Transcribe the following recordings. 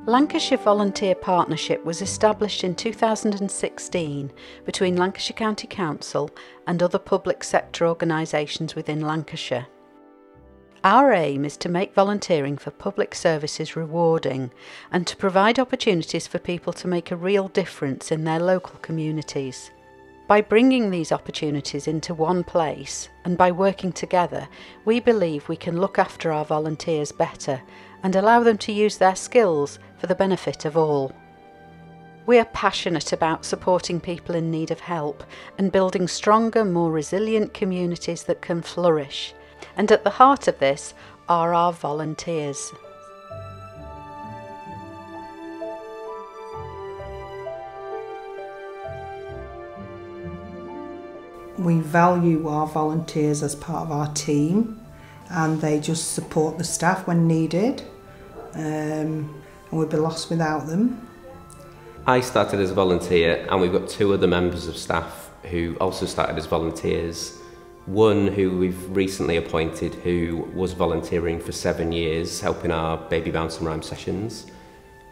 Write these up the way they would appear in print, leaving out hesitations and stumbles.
Lancashire Volunteer Partnership was established in 2016 between Lancashire County Council and other public sector organisations within Lancashire. Our aim is to make volunteering for public services rewarding and to provide opportunities for people to make a real difference in their local communities. By bringing these opportunities into one place and by working together, we believe we can look after our volunteers better and allow them to use their skills for the benefit of all. We are passionate about supporting people in need of help and building stronger, more resilient communities that can flourish. And at the heart of this are our volunteers. We value our volunteers as part of our team, and they just support the staff when needed, and we'd be lost without them. I started as a volunteer, and we've got two other members of staff who also started as volunteers. One who we've recently appointed who was volunteering for 7 years, helping our baby bounce and rhyme sessions.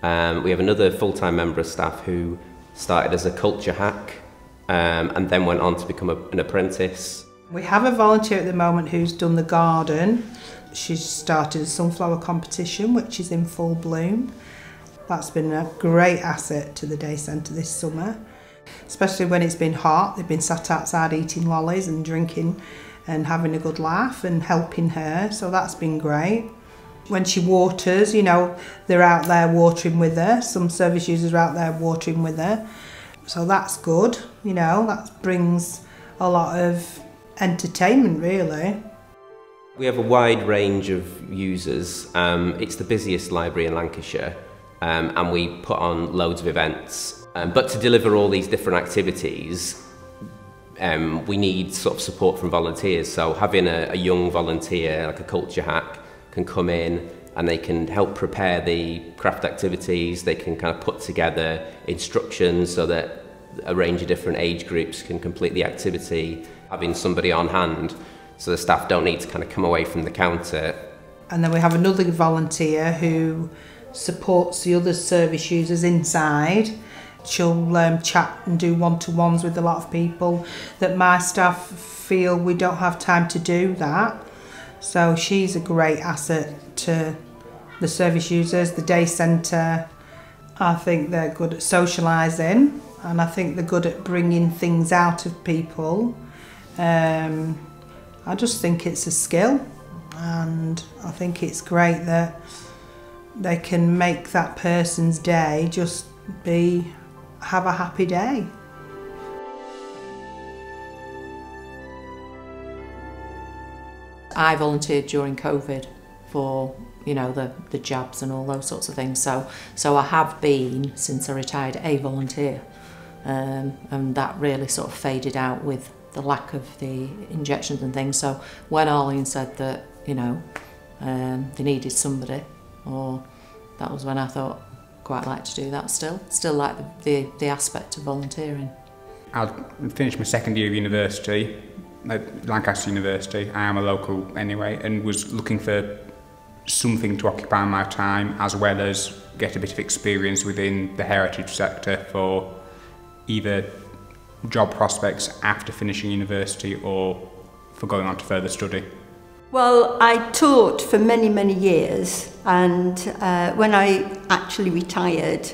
We have another full-time member of staff who started as a culture hack and then went on to become an apprentice. We have a volunteer at the moment who's done the garden. She's started a sunflower competition, which is in full bloom. That's been a great asset to the day centre this summer, especially when it's been hot. They've been sat outside eating lollies and drinking and having a good laugh and helping her, so that's been great. When she waters, you know, they're out there watering with her. Some service users are out there watering with her. So that's good, you know, that brings a lot of entertainment really. We have a wide range of users. It's the busiest library in Lancashire, and we put on loads of events. But to deliver all these different activities, we need sort of support from volunteers. So having a young volunteer, like a culture hack, can come in and they can help prepare the craft activities. They can kind of put together instructions so that a range of different age groups can complete the activity, having somebody on hand so the staff don't need to kind of come away from the counter. And then we have another volunteer who supports the other service users inside. She'll chat and do one-to-ones with a lot of people that my staff feel we don't have time to do that. So she's a great asset to the service users, the day centre. I think they're good at socialising and I think they're good at bringing things out of people. I just think it's a skill, and I think it's great that they can make that person's day just have a happy day. I volunteered during COVID for, you know, the jabs and all those sorts of things. So I have been, since I retired, a volunteer, and that really sort of faded out with the lack of the injections and things. So when Arlene said that, you know, they needed somebody, that was when I thought quite like to do that. Still like the aspect of volunteering. I finished my second year of university at Lancaster University. I am a local anyway, and was looking for something to occupy my time as well as get a bit of experience within the heritage sector for either job prospects after finishing university or for going on to further study. Well, I taught for many, many years, and when I actually retired,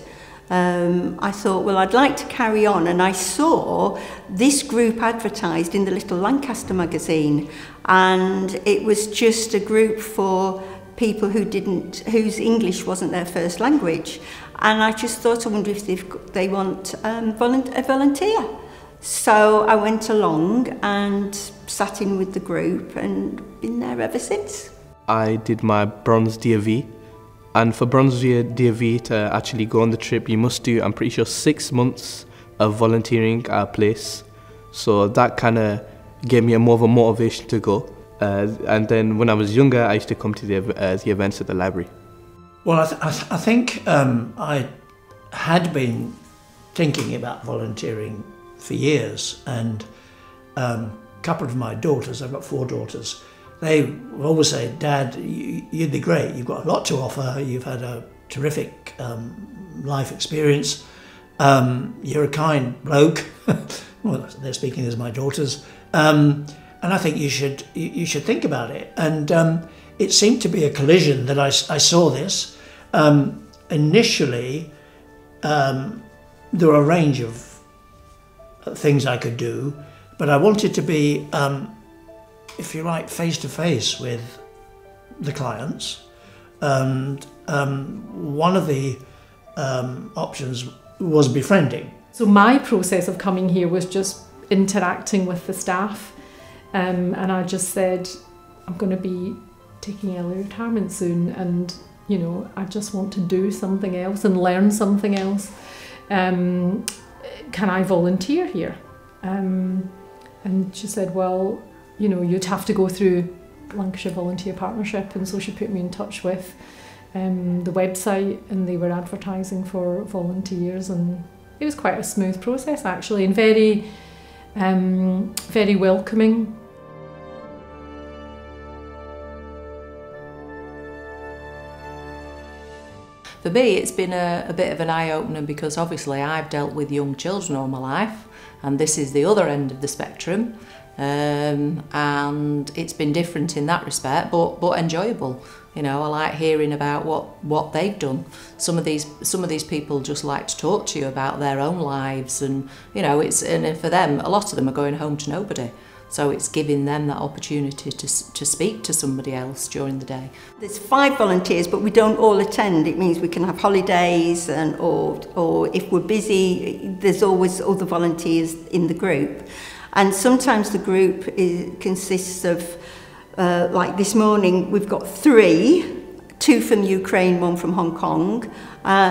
I thought, well, I'd like to carry on, and I saw this group advertised in the little Lancaster magazine, and it was just a group for people whose English wasn't their first language, and I just thought, I wonder if they want a volunteer. So I went along and sat in with the group and been there ever since. I did my Bronze DAV, and for Bronze DAV to actually go on the trip you must do, I'm pretty sure, 6 months of volunteering at a place. So that kind of gave me more of a motivation to go. And then when I was younger I used to come to the events at the library. Well, I think I had been thinking about volunteering for years, and a couple of my daughters, I've got 4 daughters, they always say, Dad, you'd be great, you've got a lot to offer, you've had a terrific life experience. You're a kind bloke. Well, they're speaking as my daughters, and I think you should think about it. And it seemed to be a collision that I saw this. Initially, there were a range of things I could do, but I wanted to be, if you like, face to face with the clients. And one of the options was befriending. So my process of coming here was just interacting with the staff, and I just said, I'm going to be taking early retirement soon, and you know, I just want to do something else and learn something else. Can I volunteer here? And she said, well, you know, you'd have to go through Lancashire Volunteer Partnership, and so she put me in touch with the website, and they were advertising for volunteers, and it was quite a smooth process actually, and very, very welcoming. For me, it's been a bit of an eye-opener, because obviously I've dealt with young children all my life, and this is the other end of the spectrum, and it's been different in that respect, but enjoyable. You know, I like hearing about what they've done. Some of these people just like to talk to you about their own lives, and you know, and for them, a lot of them are going home to nobody. So it's giving them that opportunity to speak to somebody else during the day. There's 5 volunteers, but we don't all attend. It means we can have holidays, and or if we're busy, there's always other volunteers in the group. And sometimes the group consists of, like this morning, we've got 3, 2 from Ukraine, 1 from Hong Kong.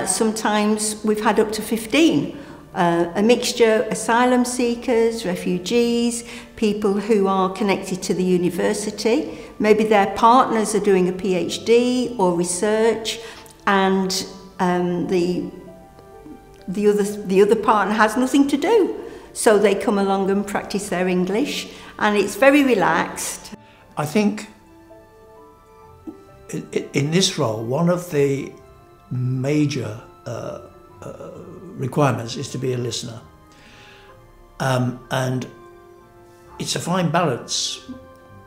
Sometimes we've had up to 15. A mixture, asylum seekers, refugees, people who are connected to the university. Maybe their partners are doing a PhD or research, and the other partner has nothing to do. So they come along and practice their English, and it's very relaxed. I think in this role, one of the major requirements is to be a listener, and it's a fine balance.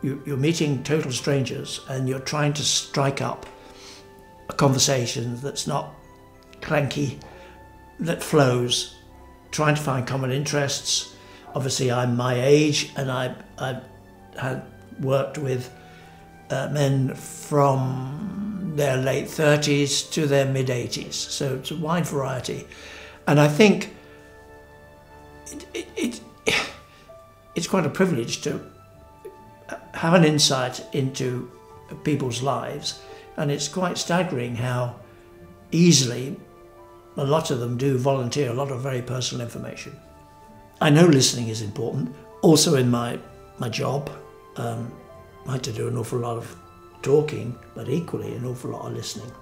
You're meeting total strangers, and you're trying to strike up a conversation that's not clanky, that flows, trying to find common interests. Obviously I'm my age, and I had worked with men from their late 30s to their mid 80s, so it's a wide variety. And I think it's quite a privilege to have an insight into people's lives, and it's quite staggering how easily a lot of them do volunteer a lot of very personal information. I know listening is important. Also in my job, I had to do an awful lot of talking, but equally an awful lot of listening.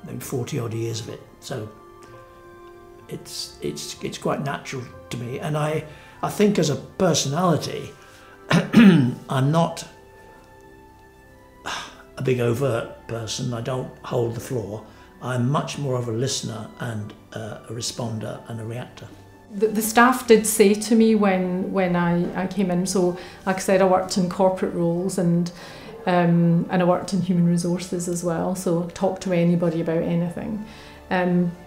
Maybe 40 odd years of it. So it's quite natural to me, and I think as a personality, I'm not a big overt person. I don't hold the floor. I'm much more of a listener and a responder and a reactor. The staff did say to me when I came in, so like I said, I worked in corporate roles, and I worked in human resources as well, so talk to anybody about anything.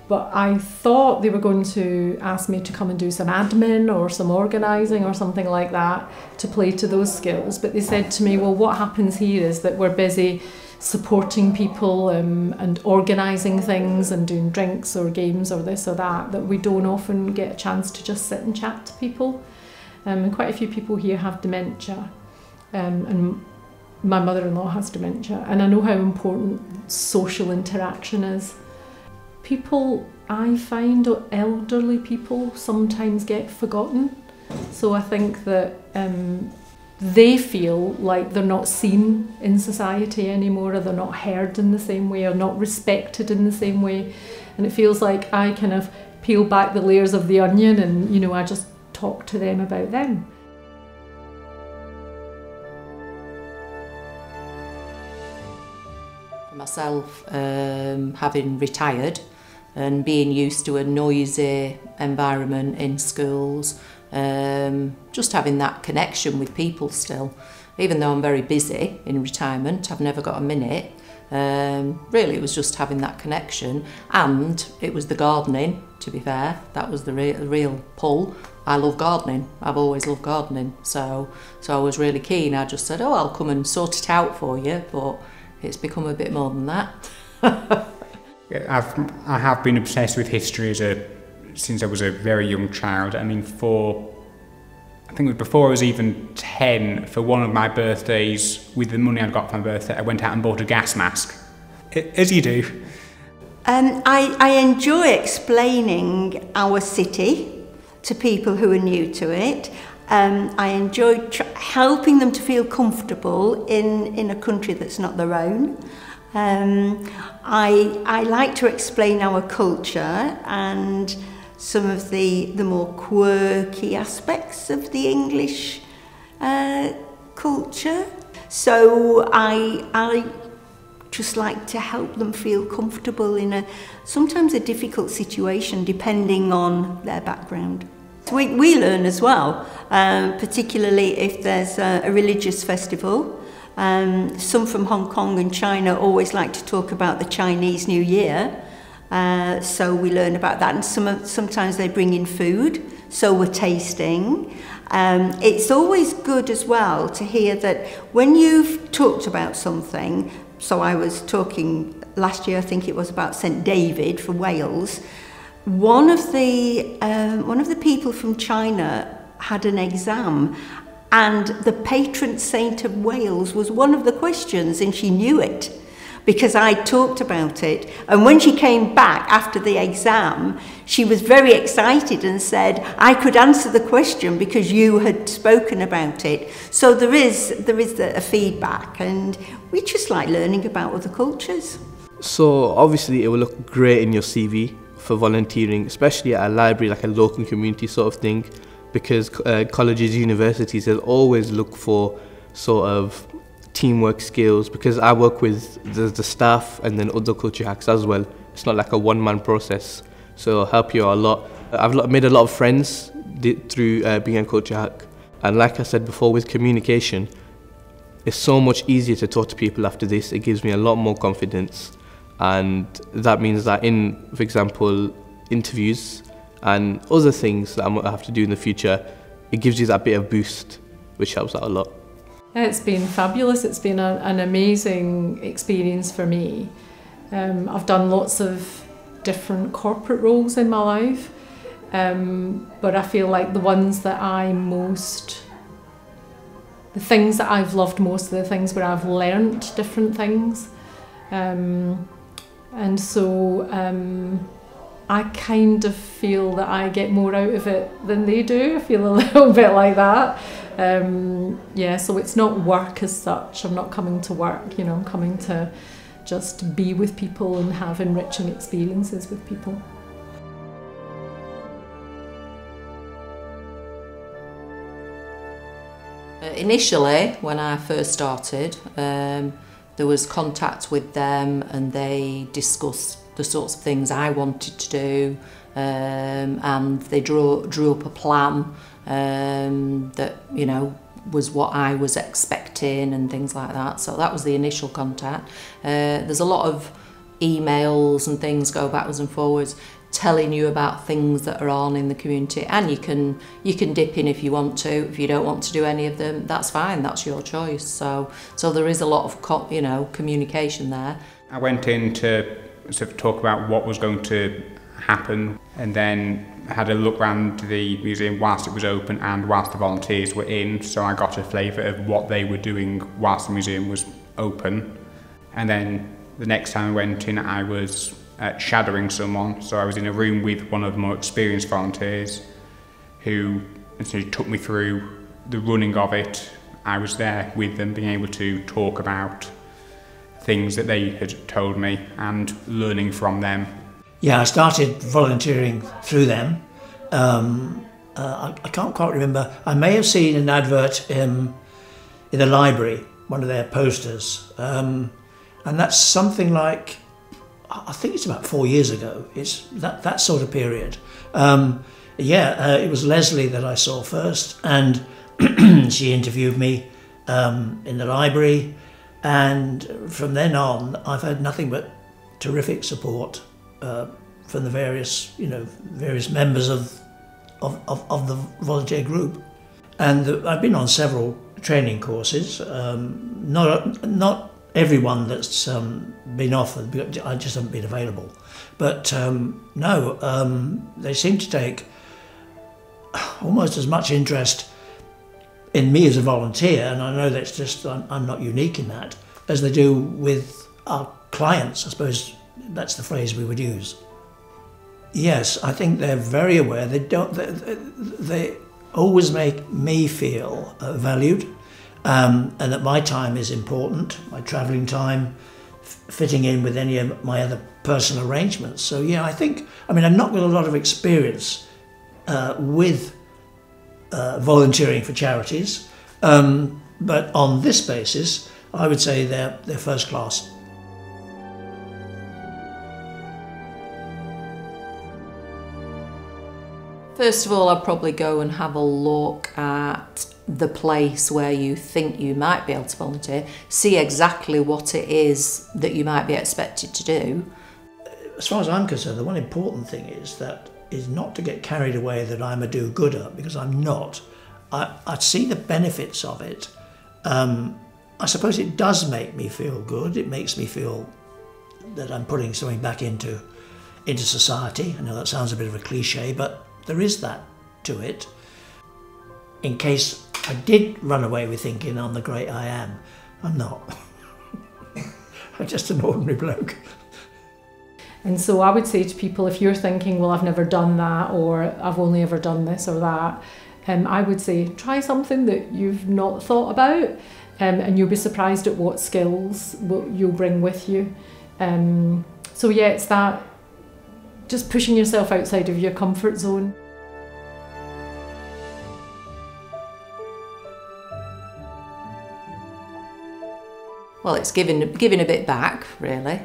But I thought they were going to ask me to come and do some admin or some organising or something like that to play to those skills. But they said to me, well, what happens here is that we're busy supporting people and organising things and doing drinks or games or this or that we don't often get a chance to just sit and chat to people. And quite a few people here have dementia, and my mother-in-law has dementia, and I know how important social interaction is. People, I find elderly people sometimes get forgotten, so I think that they feel like they're not seen in society anymore, or they're not heard in the same way, or not respected in the same way, and it feels like I kind of peel back the layers of the onion, and you know, I just talk to them about them. For myself, having retired, and being used to a noisy environment in schools, just having that connection with people still. Even though I'm very busy in retirement, I've never got a minute. Really, it was just having that connection, and it was the gardening, to be fair. That was the real pull. I love gardening. I've always loved gardening, so I was really keen. I just said, oh, I'll come and sort it out for you, but it's become a bit more than that. I have been obsessed with history since I was a very young child. I mean, I think it was before I was even 10, for one of my birthdays, with the money I'd got for my birthday, I went out and bought a gas mask. As you do. I enjoy explaining our city to people who are new to it. I enjoy helping them to feel comfortable in a country that's not their own. I like to explain our culture and some of the more quirky aspects of the English culture. So I just like to help them feel comfortable in sometimes a difficult situation depending on their background. We learn as well, particularly if there's a religious festival. Some from Hong Kong and China always like to talk about the Chinese New Year. So we learn about that, and sometimes they bring in food, so we're tasting. It's always good as well to hear that when you've talked about something, so I was talking last year, I think it was about St David for Wales. One of the people from China had an exam, and the patron saint of Wales was one of the questions, and she knew it, because I talked about it. And when she came back after the exam, she was very excited and said, I could answer the question because you had spoken about it. So there is a feedback, and we just like learning about other cultures. So obviously it will look great in your CV for volunteering, especially at a library, like a local community sort of thing, because colleges, universities, they'll always look for sort of teamwork skills, because I work with the staff and then other culture hacks as well. It's not like a one-man process, so it'll help you a lot. I've made a lot of friends through being a culture hack, and like I said before, with communication, it's so much easier to talk to people after this. It gives me a lot more confidence, and that means that in, for example, interviews and other things that I'm going to have to do in the future, it gives you that bit of boost, which helps out a lot. It's been fabulous. It's been an amazing experience for me. I've done lots of different corporate roles in my life, but I feel like the things that I've loved most are the things where I've learnt different things. And so I kind of feel that I get more out of it than they do. I feel a little bit like that. Yeah, so it's not work as such. I'm not coming to work, you know, I'm coming to just be with people and have enriching experiences with people. Initially, when I first started, there was contact with them, and they discussed the sorts of things I wanted to do, and they drew up a plan that, you know, was what I was expecting and things like that. So that was the initial contact. There's a lot of emails and things go backwards and forwards telling you about things that are on in the community, and you can dip in if you want to. If you don't want to do any of them, that's fine, that's your choice. So there is a lot of communication there. I went in to sort of talk about what was going to happen, and then had a look around the museum whilst it was open and whilst the volunteers were in, so I got a flavour of what they were doing whilst the museum was open. And then the next time I went in, I was shadowing someone, so I was in a room with one of the more experienced volunteers who essentially took me through the running of it. I was there with them, being able to talk about things that they had told me and learning from them. Yeah, I started volunteering through them. I can't quite remember. I may have seen an advert in the library, one of their posters, and that's something like, I think it's about 4 years ago. It's that sort of period. It was Leslie that I saw first, and she interviewed me in the library, and from then on I've had nothing but terrific support from the various members of the volunteer group. And I've been on several training courses, not everyone that's been offered, because I just haven't been available. But they seem to take almost as much interest in me as a volunteer, and I know that's just, I'm not unique in that, as they do with our clients. I suppose that's the phrase we would use. Yes, I think they're very aware. They always make me feel valued, and that my time is important, my travelling time, fitting in with any of my other personal arrangements. So yeah, I've not got a lot of experience with volunteering for charities, but on this basis, I would say they're first class. First of all, I'd probably go and have a look at the place where you think you might be able to volunteer, see exactly what it is that you might be expected to do. As far as I'm concerned, the one important thing is not to get carried away that I'm a do-gooder, because I'm not. I see the benefits of it. I suppose it does make me feel good. It makes me feel that I'm putting something back into society. I know that sounds a bit of a cliche, but there is that to it. In case I did run away with thinking I'm the great I am, I'm not. I'm just an ordinary bloke. And so I would say to people, if you're thinking, well, I've never done that, or I've only ever done this or that, I would say try something that you've not thought about, and you'll be surprised at what skills you'll bring with you. So yeah, it's that, just pushing yourself outside of your comfort zone. Well, it's giving a bit back, really.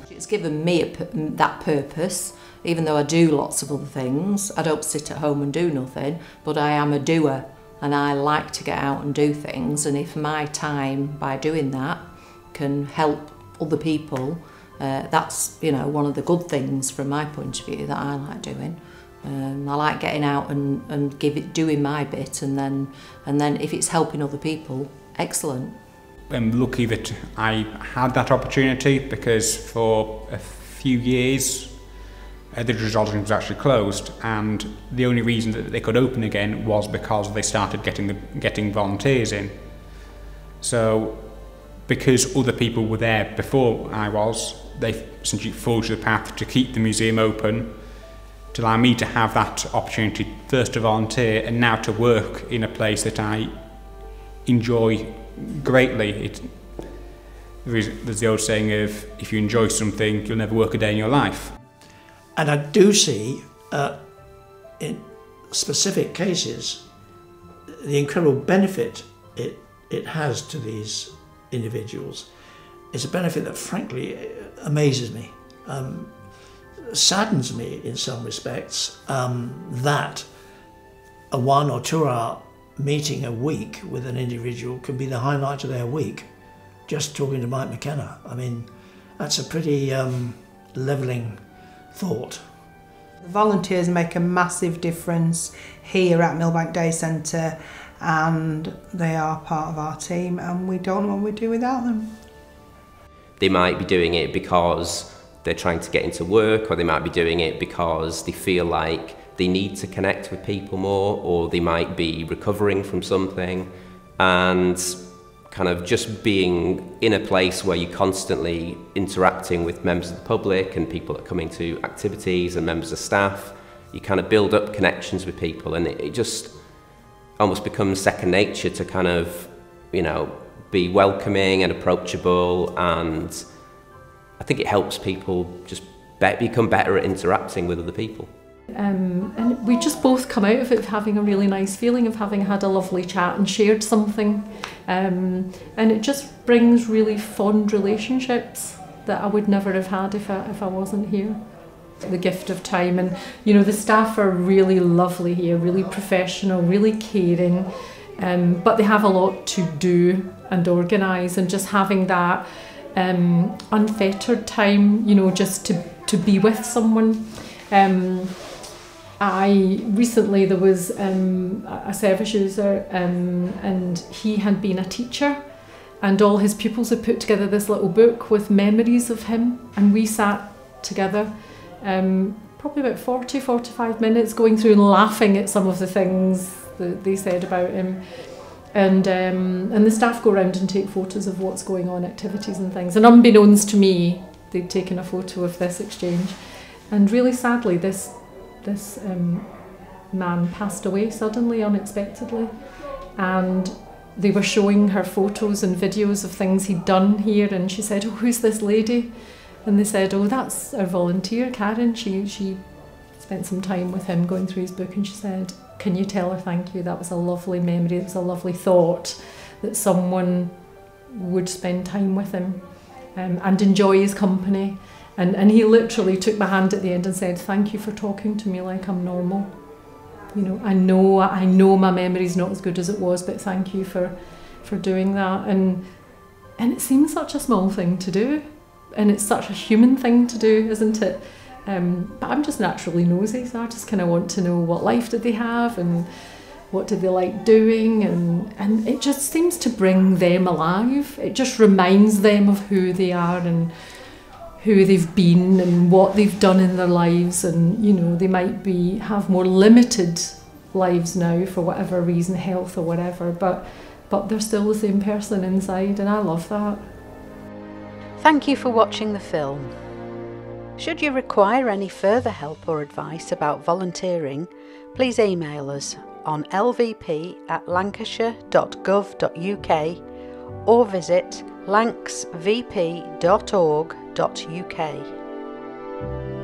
It's given me that purpose. Even though I do lots of other things, I don't sit at home and do nothing, but I am a doer, and I like to get out and do things. And if my time, by doing that, can help other people, that's one of the good things from my point of view that I like doing. I like getting out and doing my bit, and then if it's helping other people, excellent. I'm lucky that I had that opportunity, because for a few years the resorting was actually closed, and the only reason that they could open again was because they started getting volunteers in. So because other people were there before I was, they essentially forged the path to keep the museum open, to allow me to have that opportunity first to volunteer and now to work in a place that I enjoy greatly. There's the old saying of, if you enjoy something, you'll never work a day in your life. And I do see, in specific cases, the incredible benefit it has to these individuals. It's a benefit that frankly amazes me, saddens me in some respects, that a 1 or 2 hour meeting a week with an individual can be the highlight of their week. Just talking to Mike McKenna, I mean, that's a pretty levelling thought. The volunteers make a massive difference here at Millbank Day Centre, and they are part of our team, and we don't know what we'd do without them. They might be doing it because they're trying to get into work, or they might be doing it because they feel like they need to connect with people more, or they might be recovering from something, and kind of just being in a place where you're constantly interacting with members of the public and people that are coming to activities and members of staff, you kind of build up connections with people, and it just almost becomes second nature to kind of, be welcoming and approachable, and I think it helps people just become better at interacting with other people. And we just both come out of it having a really nice feeling of having had a lovely chat and shared something, and it just brings really fond relationships. that I would never have had if I wasn't here. The gift of time, and you know, the staff are really lovely here, really professional, really caring, but they have a lot to do and organise, and just having that unfettered time, you know, just to be with someone. Recently there was a service user, and he had been a teacher, and all his pupils had put together this little book with memories of him, and we sat together probably about 45 minutes going through and laughing at some of the things that they said about him. And the staff go around and take photos of what's going on, activities and things. And unbeknownst to me, they'd taken a photo of this exchange. And really sadly, this man passed away suddenly, unexpectedly. And they were showing her photos and videos of things he'd done here. And she said, "Oh, who's this lady?" And they said, "Oh, that's our volunteer, Karen. She spent some time with him going through his book." And she said, "Can you tell her thank you? That was a lovely memory. It was a lovely thought that someone would spend time with him and enjoy his company." And he literally took my hand at the end and said, "Thank you for talking to me like I'm normal. You know, I know my memory's not as good as it was, but thank you for doing that." And it seems such a small thing to do. And it's such a human thing to do, isn't it? But I'm just naturally nosy, so I just kind of want to know what life did they have and what did they like doing, and it just seems to bring them alive. It just reminds them of who they are and who they've been and what they've done in their lives. And you know, they might have more limited lives now for whatever reason, health or whatever, but they're still the same person inside, and I love that. Thank you for watching the film. Should you require any further help or advice about volunteering, please email us on lvp@lancashire.gov.uk or visit lancsvp.org.uk.